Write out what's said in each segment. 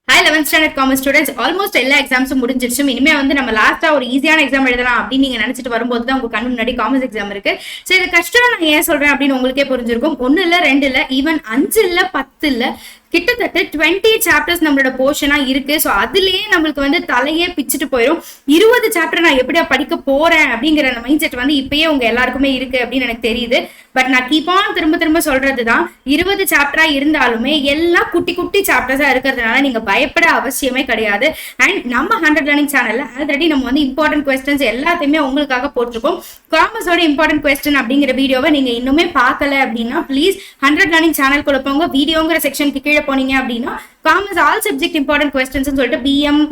Hi 11th standard commerce students, almost எல்லா எக்ஸாம்ஸும் முடிஞ்சிருச்சு. இனிமே வந்து நம்ம லாஸ்டா ஒரு ஈஸியான எக்ஸாம் எழுதலாம் அப்படின்னு நீங்க நினைச்சிட்டு வரும்போது தான் உங்க கண்ணு முன்னாடி காமர்ஸ் எக்ஸாம் இருக்கு. சோ இது கஷ்டம் நான் ஏன் சொல்றேன் அப்படின்னு உங்களுக்கே புரிஞ்சிருக்கும். 1 இல்ல 2 இல்ல ஈவன் 5 இல்ல 10 இல்ல கிட்டத்தட்ட 20 சாப்டர்ஸ் நம்மளோட போர்ஷனா இருக்கு. ஸோ அதுலயே நம்மளுக்கு வந்து தலையே பிச்சுட்டு போயிடும். 20 சாப்டர் நான் எப்படியா படிக்க போறேன் அப்படிங்கிற மைண்ட் செட் வந்து இப்பயே உங்க எல்லாருக்குமே இருக்கு அப்படின்னு எனக்கு தெரியுது. பட் நான் கீப் ஆன் திரும்ப சொல்றதுதான், 20 சாப்டரா இருந்தாலுமே எல்லாம் குட்டி குட்டி சாப்டர்ஸா இருக்கிறதுனால நீங்க பயப்பட அவசியமே கிடையாது. அண்ட் நம்ம 100 லேர்னிங் சேனல்ல ஆல்ரெடி நம்ம வந்து இம்பார்ட்டன்ட் கொஸ்டின்ஸ் எல்லாத்தையுமே உங்களுக்காக போட்டிருக்கோம். காமர்ஸோட இம்பார்ட்டன்ட் கொஸ்டின் அப்படிங்கிற வீடியோவை நீங்க இன்னுமே பார்க்கல அப்படின்னா ப்ளீஸ் 100 லேர்னிங் சேனல் குள்ள போங்க. வீடியோங்கிற செக்ஷனுக்கு கீழே போனீங்க அப்படின்னா commerce all subject important questions சொல்லிட்டு பிஎம்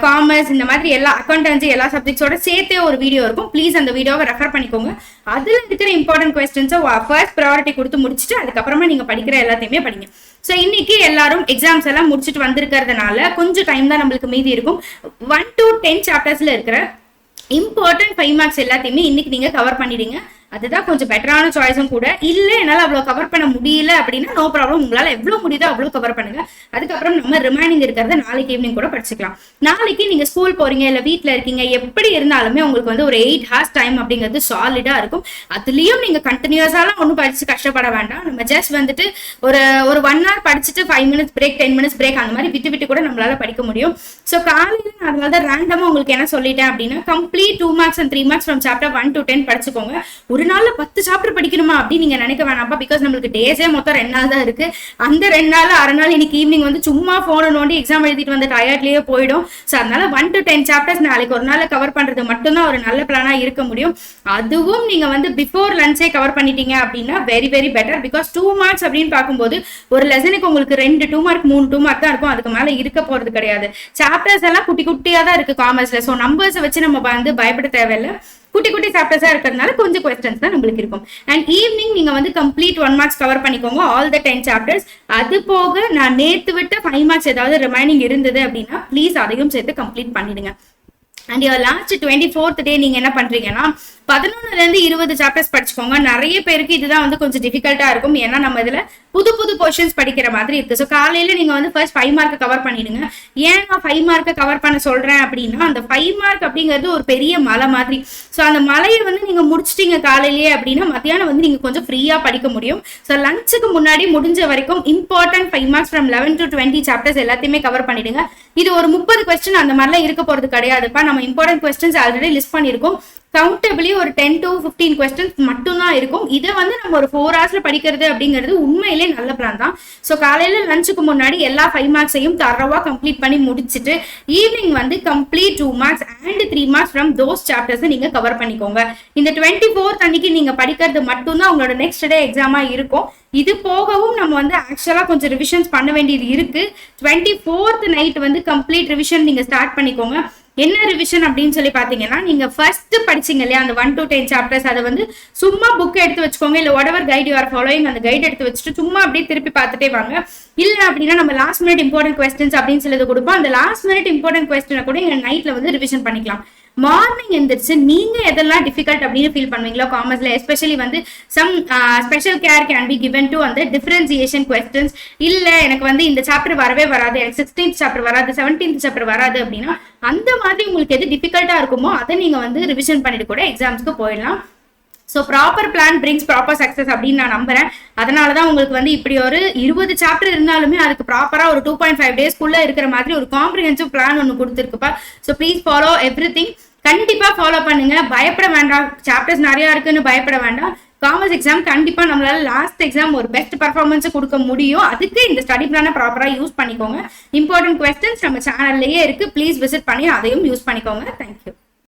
காமர்ஸ் இந்த மாதிரி எல்லா அக்கௌண்டன்சி எல்லா சப்ஜெக்ட்ஸோட சேர்த்தே ஒரு வீடியோ இருக்கும். ப்ளீஸ் அந்த வீடியோவை ரெஃபர் பண்ணிக்கோங்க. அதுல இருக்கிற இம்பார்ட்டன்ட் கொஸ்டின்ஸை ஃபர்ஸ்ட் ப்ரையாரிட்டி கொடுத்து முடிச்சுட்டு அதுக்கப்புறமா நீங்க படிக்கிற எல்லாத்தையுமே படிங்க. ஸோ இன்னைக்கு எல்லாரும் எக்ஸாம்ஸ் எல்லாம் முடிச்சுட்டு வந்திருக்கிறதுனால கொஞ்சம் டைம் தான் நம்மளுக்கு மீதி இருக்கும். 1 to 10 சாப்டர்ஸ்ல இருக்கிற இம்பார்ட்டன்ட் 5 மார்க்ஸ் எல்லாத்தையுமே இன்னைக்கு நீங்க கவர் பண்ணிடுங்க. அதுதான் கொஞ்சம் பெட்டரான சாய்ஸும் கூட. இல்ல என்னால அவ்வளவு கவர் பண்ண முடியல அப்படின்னா நோ ப்ராப்ளம், உங்களால எவ்வளவு முடியுதோ அவ்வளவு கவர் பண்ணுங்க. அதுக்கப்புறம் நம்ம ரிமைனிங் இருக்கிறத நாளைக்கு ஈவினிங் கூட படிச்சுக்கலாம். நாளைக்கு நீங்க ஸ்கூல் போறீங்க இல்ல வீட்டுல இருக்கீங்க, எப்படி இருந்தாலுமே உங்களுக்கு வந்து ஒரு 8 hours டைம் அப்படிங்கிறது சாலிடா இருக்கும். அதுலயும் நீங்க கண்டினியூஸாலாம் ஒன்னும் படிச்சு கஷ்டப்பட வேண்டாம். நம்ம ஜஸ்ட் வந்துட்டு ஒரு 1 hour படிச்சுட்டு 5 minutes பிரேக் 10 minutes பிரேக் அந்த மாதிரி விட்டு கூட நம்மளால படிக்க முடியும். ஸோ காலையில நான் அதனால ரேண்டமா உங்களுக்கு என்ன சொல்லிட்டேன் அப்படின்னா, complete 2 marks and 3 marks from chapter 1 to 10 படிச்சுக்கோங்க. ஒரு நாள்ல 10 சாப்டர் படிக்கணுமா அப்படின்னு நீங்க நினைக்க வேணாம்ப்பா. பிகாஸ் நம்மளுக்கு டேஸே மொத்தம் 2 நாள் தான் இருக்கு. அந்த 2 நாள் அரை நாள் இன்னைக்கு ஈவினிங் வந்து சும்மா போன நோண்டி எக்ஸாம் எழுதிட்டு வந்து டயர்ட்லயே போயிடும். ஸோ அதனால 1 to 10 சாப்டர்ஸ் நாளைக்கு ஒரு நாள் கவர் பண்றது மட்டும்தான் ஒரு நல்ல பிளானா இருக்க முடியும். அதுவும் நீங்க வந்து பிஃபோர் லஞ்சே கவர் பண்ணிட்டீங்க அப்படின்னா very very better. Because 2 marks அப்படின்னு பார்க்கும்போது ஒரு லெசனுக்கு உங்களுக்கு 2 மார்க் 3 மார்க் தான் இருக்கும். அதுக்கு மேல இருக்க போறது கிடையாது. சாப்டர்ஸ் எல்லாம் குட்டி குட்டியா தான் இருக்கு காமர்ஸ்ல. ஸோ நம்பர்ஸ் வச்சு நம்ம வந்து பயப்பட தேவையில்லை. குட்டி குட்டி சாப்டர்ஸா இருக்கிறதுனால கொஞ்சம் கொஸ்டின்ஸ் தான் நம்மளுக்கு இருக்கும். அண்ட் ஈவினிங் நீங்க வந்து கம்ப்ளீட் 1 marks கவர் பண்ணிக்கோங்க, ஆல் த 10 சாப்டர்ஸ். அது போக நான் நேத்து விட்ட 5 marks ஏதாவது ரிமைனிங் இருந்தது அப்படின்னா ப்ளீஸ் அதையும் சேர்த்து கம்ப்ளீட் பண்ணிடுங்க. அண்ட் யுவர் லாஸ்ட் 24th டே நீங்க என்ன பண்றீங்கன்னா 11ல இருந்து 20 சாப்டர்ஸ் படிச்சுக்கோங்க. நிறைய பேருக்கு இதுதான் வந்து கொஞ்சம் டிஃபிகல்ட்டா இருக்கும். ஏன்னா நம்ம இதுல புது கொஸ்டின்ஸ் படிக்கிற மாதிரி இருக்கு. ஸோ காலையில நீங்க வந்து ஃபர்ஸ்ட் 5 mark கவர் பண்ணிடுங்க. ஏன் நான் 5 mark கவர் பண்ண சொல்றேன் அப்படின்னா, அந்த 5 mark அப்படிங்கிறது ஒரு பெரிய மலை மாதிரி. ஸோ அந்த மலையை வந்து நீங்க முடிச்சிட்டீங்க காலையிலேயே அப்படின்னா மத்தியானம் வந்து நீங்க கொஞ்சம் ஃப்ரீயா படிக்க முடியும். ஸோ லஞ்சுக்கு முன்னாடி முடிஞ்ச வரைக்கும் important 5 marks from 11 to 20 chapters எல்லாத்தையுமே கவர் பண்ணிடுங்க. இது ஒரு 30 கொஸ்டின் அந்த மாதிரிலாம் இருக்க போறது கிடையாதுப்பா. நம்ம இம்பார்ட்டன்ட் கொஸ்டின்ஸ் ஆல்ரெடி லிஸ்ட் பண்ணிருக்கோம். கவுண்டபிளி ஒரு 10 to 15 கொஸ்டின்ஸ் மட்டும் தான் இருக்கும். இதை வந்து நம்ம ஒரு 4 hours படிக்கிறது அப்படிங்கிறது உண்மையிலே நல்ல பிளான் தான். ஸோ காலையில லஞ்சுக்கு முன்னாடி எல்லா 5 marksையும் தரவா கம்ப்ளீட் பண்ணி முடிச்சுட்டு ஈவினிங் வந்து complete 2 marks and 3 marks from those chapters நீங்க கவர் பண்ணிக்கோங்க. இந்த 24th அன்னைக்கு நீங்க படிக்கிறது மட்டும்தான் உங்களோட நெக்ஸ்ட் டே எக்ஸாமா இருக்கும். இது போகவும் நம்ம வந்து ஆக்சுவலா கொஞ்சம் ரிவிஷன்ஸ் பண்ண வேண்டியது இருக்கு. 24th நைட் வந்து கம்ப்ளீட் ரிவிஷன் நீங்க ஸ்டார்ட் பண்ணிக்கோங்க. என்ன ரிவிஷன் அப்படின்னு சொல்லி பாத்தீங்கன்னா, நீங்க ஃபர்ஸ்ட் படிச்சீங்க இல்லையா அந்த 1 to 10 சாப்டர்ஸ், அதை வந்து சும்மா புக் எடுத்து வச்சுக்கோங்க. இல்ல whatever guide you are following அந்த கைட் எடுத்து வச்சுட்டு சும்மா அப்படியே திருப்பி பார்த்துட்டே வாங்க. இல்ல அப்படின்னா நம்ம லாஸ்ட் மினிட் இம்பார்ட்டன்ட் கொஸ்டின்ஸ் அப்படின்னு சொல்லி கொடுப்போம். அந்த லாஸ்ட் மினிட் இம்பார்ட்டன்ட் கொஸ்டினை கூட நைட்ல வந்து ரிவிஷன் பண்ணிக்கலாம். மார்னிங் எந்திரிச்சு நீங்க எதெல்லாம் டிஃபிகல்ட் அப்படின்னு ஃபீல் பண்ணுவீங்களோ காமர்ஸ்ல, எஸ்பெஷலி வந்து some special care can be given to அந்த டிஃபரன்சியேஷன் கொஸ்டின்ஸ். இல்ல எனக்கு வந்து இந்த சாப்டர் வரவே வராது, எனக்கு 16th சாப்டர் வராது, 17th சாப்டர் வராது அப்படின்னா அந்த மாதிரி உங்களுக்கு எது டிஃபிகல்ட்டா இருக்குமோ அதை நீங்க வந்து ரிவிஷன் பண்ணிட்டு கூட எக்ஸாம்ஸ்க்கு போயிடலாம். So proper plan brings proper success அப்படின்னு நான் நம்புறேன். அதனாலதான் உங்களுக்கு வந்து இப்படி ஒரு 20 சாப்டர் இருந்தாலுமே அதுக்கு ப்ராப்பரா ஒரு 2.5 daysக்குள்ள இருக்கிற மாதிரி ஒரு காம்ப்ரிஹென்சிவ் பிளான் ஒன்று கொடுத்துருக்குப்பா. So please follow everything. கண்டிப்பா ஃபாலோ பண்ணுங்க, பயப்பட வேண்டாம். சாப்டர்ஸ் நிறைய இருக்குன்னு பயப்பட வேண்டாம். காமர்ஸ் எக்ஸாம் கண்டிப்பா நம்மளால லாஸ்ட் எக்ஸாம் ஒரு பெஸ்ட் பர்ஃபார்மன்ஸ் கொடுக்க முடியும். அதுக்கு இந்த ஸ்டடி பிளானை ப்ராப்பரா யூஸ் பண்ணிக்கோங்க. இம்பார்ட்டன்ட் கொஸ்டின்ஸ் நம்ம சேனல்லையே இருக்கு, ப்ளீஸ் விசிட் பண்ணி அதையும் யூஸ் பண்ணிக்கோங்க. தேங்க்யூ.